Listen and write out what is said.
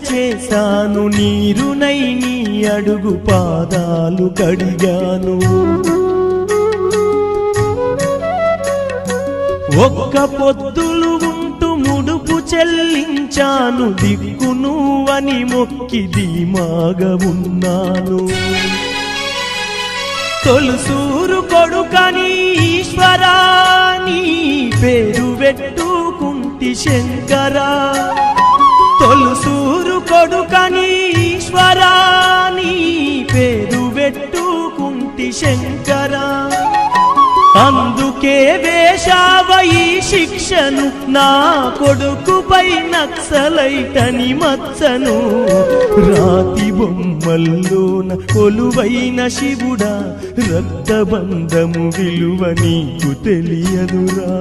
చేశాను, నీరునై నీ అడుగు పాదాలు కడిగాను. ఒక్క పొద్దులు ఉంటూ ముడుపు చెల్లించాను, దిక్కు నువ్వని మొక్కి ధీమాగా ఉన్నాను. తొలుసూరు కొడుకని ఈశ్వరా నీ పేరు పెట్టుకుంటి శంకరా, తొలుసూరు కొడుకని ఈశ్వరా నీ పేరు పెట్టుకుంటి శంకరా. అందుకే వేశావ ఈ శిక్షను, నా కొడుకుపై నక్సలైటని మచ్చను. రాతి బొమ్మల్లోన కొలువైన శివుడా, రక్తబంధము విలువ నీకు తెలియదురా.